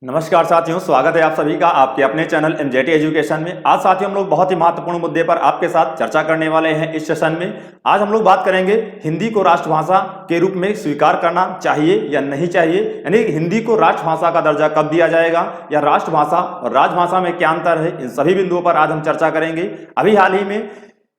नमस्कार साथियों, स्वागत है आप सभी का आपके अपने चैनल एमजेटी एजुकेशन में। आज साथियों हम लोग बहुत ही महत्वपूर्ण मुद्दे पर आपके साथ चर्चा करने वाले हैं इस सेशन में। आज हम लोग बात करेंगे हिंदी को राष्ट्रभाषा के रूप में स्वीकार करना चाहिए या नहीं चाहिए, यानी हिंदी को राष्ट्रभाषा का दर्जा कब दिया जाएगा या राष्ट्रभाषा और राजभाषा में क्या अंतर है, इन सभी बिंदुओं पर आज हम चर्चा करेंगे। अभी हाल ही में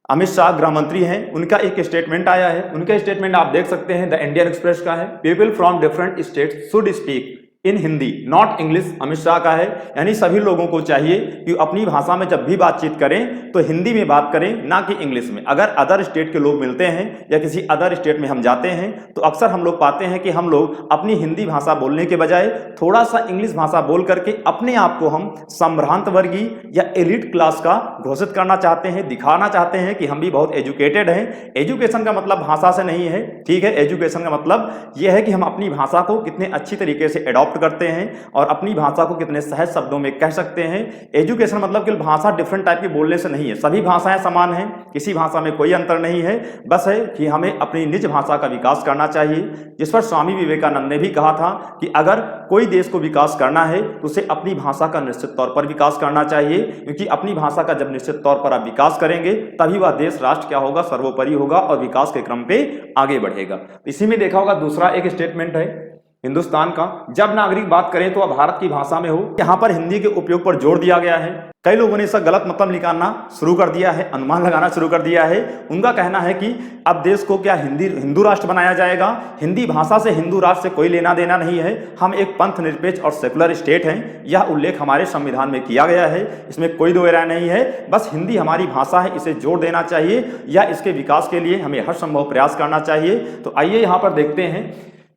अमित शाह गृह मंत्री हैं, उनका एक स्टेटमेंट आया है। उनका स्टेटमेंट आप देख सकते हैं, द इंडियन एक्सप्रेस का है। People from different states should speak in Hindi not English, Amit Shah का है। यानी सभी लोगों को चाहिए कि अपनी भाषा में जब भी बातचीत करें तो हिंदी में बात करें, ना कि इंग्लिश में। अगर अदर स्टेट के लोग मिलते हैं या किसी अदर स्टेट में हम जाते हैं तो अक्सर हम लोग पाते हैं कि हम लोग अपनी हिंदी भाषा बोलने के बजाय थोड़ा सा इंग्लिश भाषा बोल करके अपने आप को हम संभ्रांत वर्गीय या एलिट क्लास का घोषित करना चाहते हैं, दिखाना चाहते हैं कि हम भी बहुत एजुकेटेड हैं। एजुकेशन का मतलब भाषा से नहीं है, ठीक है। एजुकेशन का मतलब यह है कि हम अपनी भाषा को कितने अच्छी तरीके से एडॉप्ट करते हैं और अपनी भाषा को कितने सहज शब्दों में कह सकते हैं। एजुकेशन मतलब कि भाषा डिफरेंट टाइप की बोलने से नहीं है, सभी भाषाएं समान हैं, किसी भाषा में कोई अंतर नहीं है। बस है कि हमें अपनी निज भाषा का विकास करना चाहिए, जिस पर स्वामी विवेकानंद ने भी कहा था कि अगर कोई देश को विकास करना है तो उसे अपनी भाषा का निश्चित तौर पर विकास करना चाहिए, क्योंकि अपनी भाषा का जब निश्चित तौर पर आप विकास करेंगे तभी वह देश राष्ट्र क्या होगा, सर्वोपरि होगा और विकास के क्रम पे आगे बढ़ेगा। इसी में देखा होगा दूसरा एक स्टेटमेंट है हिंदुस्तान का, जब नागरिक बात करें तो वह भारत की भाषा में हो। यहाँ पर हिंदी के उपयोग पर जोर दिया गया है। कई लोगों ने इसका गलत मतलब निकालना शुरू कर दिया है, अनुमान लगाना शुरू कर दिया है। उनका कहना है कि अब देश को क्या हिंदू राष्ट्र बनाया जाएगा, हिंदी भाषा से हिंदू राष्ट्र से कोई लेना देना नहीं है, हम एक पंथ निरपेक्ष और सेकुलर स्टेट हैं। यह उल्लेख हमारे संविधान में किया गया है, इसमें कोई दो राय नहीं है। बस हिंदी हमारी भाषा है, इसे जोर देना चाहिए या इसके विकास के लिए हमें हर संभव प्रयास करना चाहिए। तो आइए यहाँ पर देखते हैं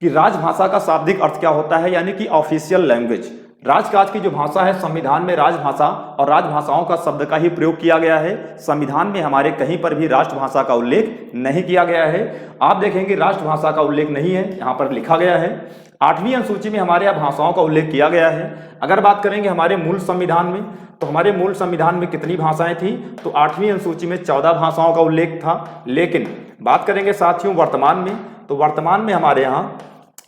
कि राजभाषा का शाब्दिक अर्थ क्या होता है, यानी कि ऑफिशियल लैंग्वेज। राजकाज की जो भाषा है, संविधान में राजभाषा और राजभाषाओं का शब्द का ही प्रयोग किया गया है। संविधान में हमारे कहीं पर भी राष्ट्रभाषा का उल्लेख नहीं किया गया है। आप देखेंगे राष्ट्रभाषा का उल्लेख नहीं है, यहाँ पर लिखा गया है। 8वीं अनुसूची में हमारे यहाँ भाषाओं का उल्लेख किया गया है। अगर बात करेंगे हमारे मूल संविधान में, तो हमारे मूल संविधान में कितनी भाषाएं थी, तो 8वीं अनुसूची में 14 भाषाओं का उल्लेख था। लेकिन बात करेंगे साथियों वर्तमान में, तो वर्तमान में हमारे यहाँ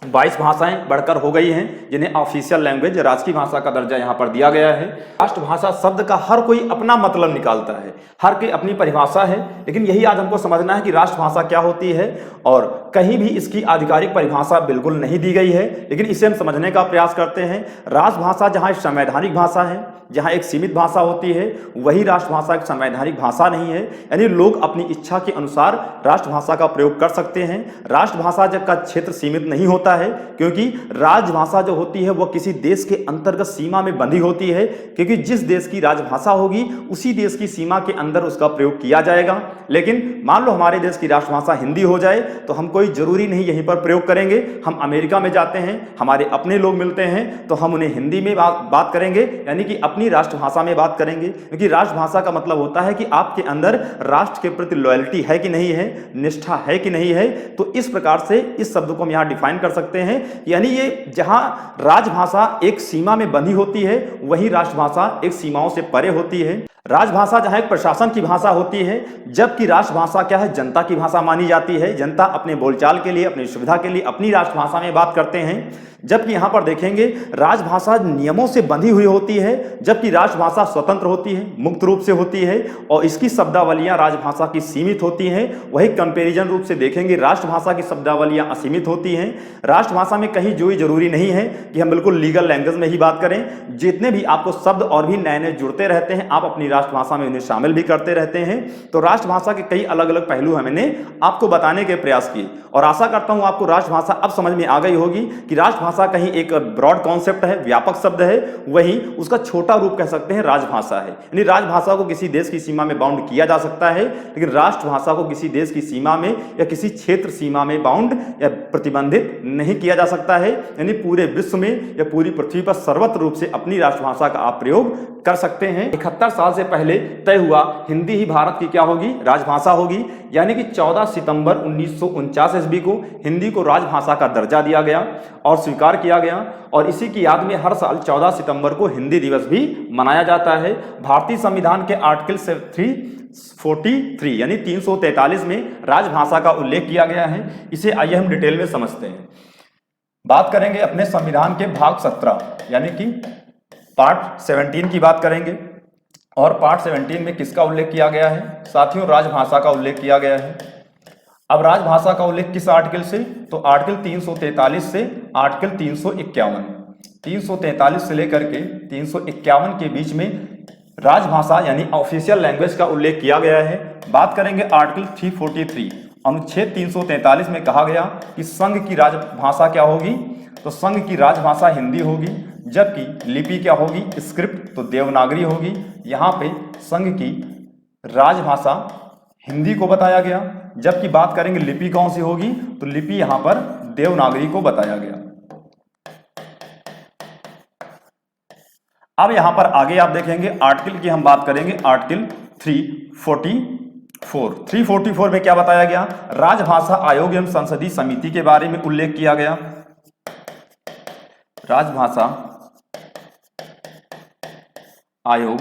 22 भाषाएं बढ़कर हो गई हैं, जिन्हें ऑफिशियल लैंग्वेज राजकीय भाषा का दर्जा यहां पर दिया गया है। राष्ट्रभाषा शब्द का हर कोई अपना मतलब निकालता है, हर की अपनी परिभाषा है, लेकिन यही आज हमको समझना है कि राष्ट्रभाषा क्या होती है। और कहीं भी इसकी आधिकारिक परिभाषा बिल्कुल नहीं दी गई है, लेकिन इसे हम समझने का प्रयास करते हैं। राजभाषा जहां एक संवैधानिक भाषा है, जहां एक सीमित भाषा होती है, वही राष्ट्रभाषा एक संवैधानिक भाषा नहीं है। यानी लोग अपनी इच्छा के अनुसार राष्ट्रभाषा का प्रयोग कर सकते हैं। राष्ट्रभाषा का क्षेत्र सीमित नहीं होता है, क्योंकि राजभाषा जो होती है वह किसी देश के अंतर्गत सीमा में बंधी होती है, क्योंकि जिस देश की राजभाषा होगी उसी देश की सीमा के अंदर उसका प्रयोग किया जाएगा। लेकिन मान लो हमारे देश की राष्ट्रभाषा हिंदी हो जाए तो हम कोई जरूरी नहीं यहीं पर प्रयोग करेंगे। हम अमेरिका में जाते हैं, हमारे अपने लोग मिलते हैं तो हम उन्हें हिंदी में बात करेंगे, यानी कि अपनी राष्ट्रभाषा में बात करेंगे, क्योंकि राष्ट्रभाषा का मतलब होता है कि आपके अंदर राष्ट्र के प्रति लॉयल्टी है कि नहीं है, निष्ठा है कि नहीं है। तो इस प्रकार से इस शब्द को हम यहाँ डिफाइन कर सकते हैं। यानी ये जहां राजभाषा एक सीमा में बंधी होती है, वही राष्ट्रभाषा एक सीमाओं से परे होती है। राजभाषा जहां एक प्रशासन की भाषा होती है, जबकि राष्ट्रभाषा क्या है, जनता की भाषा मानी जाती है। जनता अपने बोलचाल के लिए, अपनी सुविधा के लिए अपनी राष्ट्रभाषा में बात करते हैं। जबकि यहां पर देखेंगे राजभाषा नियमों से बंधी हुई होती है, जबकि राष्ट्रभाषा स्वतंत्र होती है, मुक्त रूप से होती है और इसकी शब्दावलियां राजभाषा की सीमित होती हैं। वही कंपैरिजन रूप से देखेंगे राष्ट्रभाषा की शब्दावलियां असीमित होती हैं। राष्ट्रभाषा में कहीं जो जरूरी नहीं है कि हम बिल्कुल लीगल लैंग्वेज में ही बात करें। जितने भी आपको शब्द और भी नए नए जुड़ते रहते हैं, आप अपनी राष्ट्रभाषा में उन्हें शामिल भी करते रहते हैं। तो राष्ट्रभाषा के कई अलग अलग पहलू हमने आपको बताने के प्रयास किए और आशा करता हूं आपको राष्ट्रभाषा अब समझ में आ गई होगी कि राष्ट्रभाषा कहीं एक ब्रॉड कॉन्सेप्ट है, व्यापक शब्द है, वहीं उसका छोटा रूप कह सकते हैं राजभाषा है। यानी राजभाषा को किसी देश की सीमा में बाउंड किया जा सकता है, लेकिन राष्ट्रभाषा को किसी देश की सीमा में या किसी क्षेत्र सीमा में बाउंड या प्रतिबंधित नहीं किया जा सकता है। यानी पूरे विश्व में या पूरी पृथ्वी पर सर्वत्र रूप से अपनी राष्ट्रभाषा का आप प्रयोग कर सकते हैं। 71 साल से पहले तय हुआ हिंदी ही भारत की क्या होगी, राजभाषा होगी। यानी कि 14 सितंबर 1949 ईस्वी को हिंदी को राजभाषा का दर्जा दिया गया और स्वीकार किया गया, और इसी की याद में हर साल 14 सितंबर को हिंदी दिवस भी मनाया जाता है। भारतीय संविधान के आर्टिकल 343 यानी 343 में राजभाषा का उल्लेख किया गया है। इसे आइए हम डिटेल में समझते हैं। बात करेंगे अपने संविधान के भाग 17 यानी कि पार्ट 17 की बात करेंगे। और पार्ट 17 में किसका उल्लेख किया गया है साथियों? राजभाषा का उल्लेख किया गया है। अब राजभाषा का उल्लेख किस आर्टिकल से? तो आर्टिकल 343 से आर्टिकल 351, 343 से लेकर के 351 के बीच में राजभाषा यानी ऑफिशियल लैंग्वेज का उल्लेख किया गया है। बात करेंगे आर्टिकल 343 अनुच्छेद 343 में कहा गया कि संघ की राजभाषा क्या होगी? तो संघ की राजभाषा हिंदी होगी, जबकि लिपि क्या होगी? स्क्रिप्ट तो देवनागरी होगी। यहाँ पे संघ की राजभाषा हिंदी को बताया गया, जबकि बात करेंगे लिपि कौन सी होगी? तो लिपि यहाँ पर देवनागरी को बताया गया। अब यहां पर आगे आप देखेंगे आर्टिकल की हम बात करेंगे आर्टिकल 344 में क्या बताया गया? राजभाषा आयोग एवं संसदीय समिति के बारे में उल्लेख किया गया। राजभाषा आयोग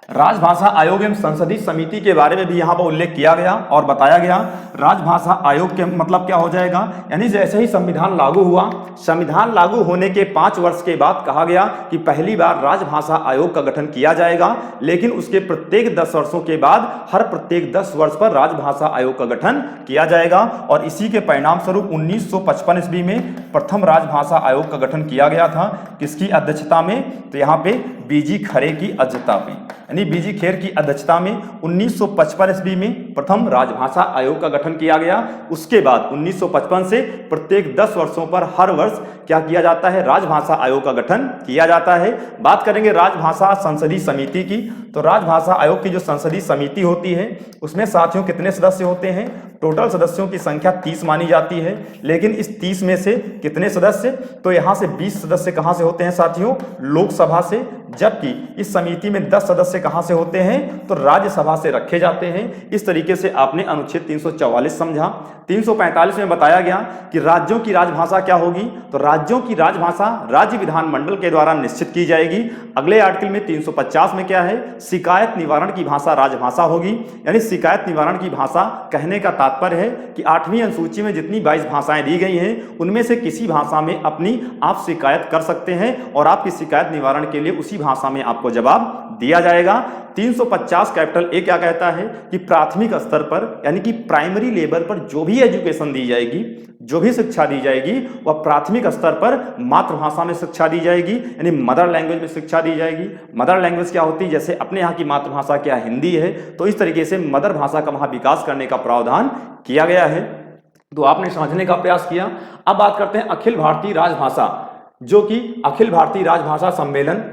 राजभाषा आयोग एवं संसदीय समिति के बारे में भी यहां पर उल्लेख किया गया और बताया गया। राजभाषा आयोग के मतलब क्या हो जाएगा? यानी जैसे ही संविधान लागू हुआ, संविधान लागू होने के 5 वर्ष के बाद कहा गया कि पहली बार राजभाषा आयोग का गठन किया जाएगा, लेकिन उसके प्रत्येक 10 वर्षों के बाद हर प्रत्येक 10 वर्ष पर राजभाषा आयोग का गठन किया जाएगा। और इसी के परिणाम स्वरूप 1955 ईस्वी में प्रथम राजभाषा आयोग का गठन किया गया था। किसकी अध्यक्षता में? तो यहाँ पे बीजी खरे की अध्यक्षता में, यानी बीजी खेर की अध्यक्षता में 1955 ईस्वी में प्रथम राजभाषा आयोग का गठन किया गया। उसके बाद 1955 से प्रत्येक 10 वर्षों पर हर वर्ष क्या किया जाता है? राजभाषा आयोग का गठन किया जाता है। बात करेंगे राजभाषा संसदीय समिति की। तो राजभाषा आयोग की जो संसदीय समिति होती है उसमें साथियों कितने सदस्य होते हैं? टोटल सदस्यों की संख्या 30 मानी जाती है, लेकिन इस 30 में से कितने सदस्य? तो यहां से 20 सदस्य कहां से होते हैं साथियों? लोकसभा से, जबकि इस समिति में 10 सदस्य कहां से होते हैं? तो राज्यसभा से रखे जाते हैं। इस तरीके से आपने अनुच्छेद 344 समझा। 345 में बताया गया कि राज्यों की राजभाषा क्या होगी? तो राज्यों की राजभाषा राज्य विधानमंडल के द्वारा निश्चित की जाएगी। अगले आर्टिकल में 350 में क्या है? शिकायत निवारण की भाषा राजभाषा होगी। यानी शिकायत निवारण की भाषा कहने का तात्पर्य है कि 8वीं अनुसूची में जितनी 22 भाषाएं दी गई हैं उनमें से किसी भाषा में अपनी आप शिकायत कर सकते हैं और आपकी शिकायत निवारण के लिए उसी भाषा में आपको जवाब दिया जाएगा। 350 कैपिटल ए क्या कहता है कि प्राथमिक स्तर पर यानी कि प्राइमरी लेवल पर जो भी एजुकेशन दी जाएगी, जो भी शिक्षा दी जाएगी, वह प्राथमिक स्तर पर मातृभाषा में शिक्षा दी जाएगी, यानी मदर लैंग्वेज में शिक्षा दी जाएगी। मदर लैंग्वेज क्या होती है? जैसे अपने यहाँ की मातृभाषा क्या हिंदी है, तो इस तरीके से मदर भाषा का वहाँ विकास करने का प्रावधान किया गया है। तो आपने समझने का प्रयास किया। अब बात करते हैं अखिल भारतीय राजभाषा, जो कि अखिल भारतीय राजभाषा सम्मेलन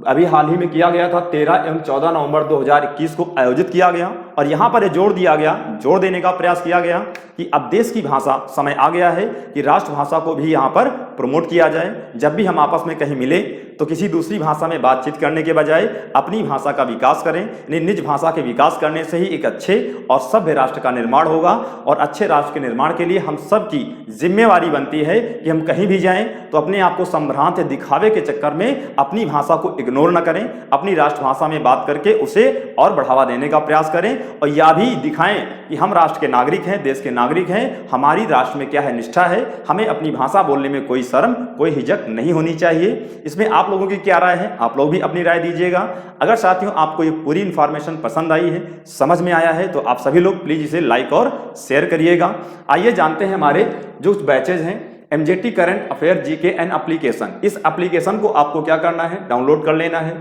अभी हाल ही में किया गया था। 13 एवं 14 नवंबर 2021 को आयोजित किया गया और यहाँ पर जोर देने का प्रयास किया गया कि अब देश की भाषा समय आ गया है कि राष्ट्रभाषा को भी यहाँ पर प्रमोट किया जाए। जब भी हम आपस में कहीं मिले तो किसी दूसरी भाषा में बातचीत करने के बजाय अपनी भाषा का विकास करें। निज भाषा के विकास करने से ही एक अच्छे और सभ्य राष्ट्र का निर्माण होगा और अच्छे राष्ट्र के निर्माण के लिए हम सब की जिम्मेवारी बनती है कि हम कहीं भी जाएं तो अपने आप को संभ्रांत दिखावे के चक्कर में अपनी भाषा को इग्नोर न करें, अपनी राष्ट्रभाषा में बात करके उसे और बढ़ावा देने का प्रयास करें और यह भी दिखाएं कि हम राष्ट्र के नागरिक हैं, देश के नागरिक हैं, हमारी राष्ट्र में क्या है निष्ठा है, हमें अपनी भाषा बोलने में कोई शर्म कोई हिचक नहीं होनी चाहिए। इसमें आप लोगों की क्या राय है? आप लोग भी अपनी राय दीजिएगा। अगर साथियों आपको ये पूरी इंफॉर्मेशन पसंद आई है, समझ में आया है, तो आप सभी लोग प्लीज इसे लाइक और शेयर करिएगा। आइए जानते हैं हमारे जो बैचेज हैं MJT current affair GK and application. इस एप्लीकेशन को आपको क्या करना है? डाउनलोड कर लेना है।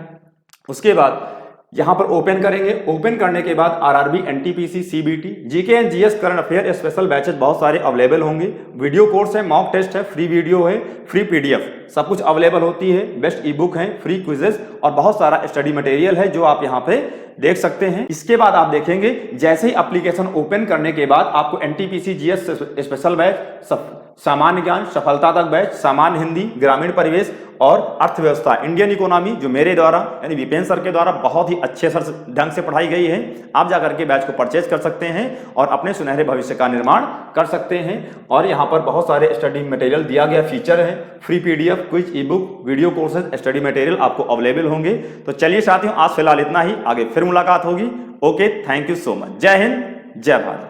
उसके बाद यहां पर ओपन करेंगे। ओपन करने के बाद RRB, NTPC, CBT, GK and GS current affair special batches बहुत सारे अवेलेबल होंगे। वीडियो कोर्स है, मॉक टेस्ट है, फ्री वीडियो है, फ्री पीडीएफ सब कुछ अवेलेबल होती है। बेस्ट ई बुक है, फ्री क्विजेस और बहुत सारा स्टडी मटेरियल है जो आप यहाँ पे देख सकते हैं। इसके बाद आप देखेंगे जैसे ही एप्लीकेशन ओपन करने के बाद आपको एनटीपीसी जीएस स्पेशल बैच सामान्य ज्ञान, सफलता तक बैच, सामान्य हिंदी, ग्रामीण परिवेश और अर्थव्यवस्था, इंडियन इकोनॉमी, जो मेरे द्वारा यानी विपेन सर के द्वारा बहुत ही अच्छे ढंग से पढ़ाई गई है। आप जाकर के बैच को परचेज कर सकते हैं और अपने सुनहरे भविष्य का निर्माण कर सकते हैं। और यहाँ पर बहुत सारे स्टडी मटेरियल दिया गया फीचर है, फ्री पीडीएफ, क्विज, ई book, video courses, study material आपको अवेलेबल होंगे। तो चलिए साथियों, आज फिलहाल इतना ही, आगे फिर मुलाकात होगी। Okay, thank you so much. जय हिंद, जय भारत।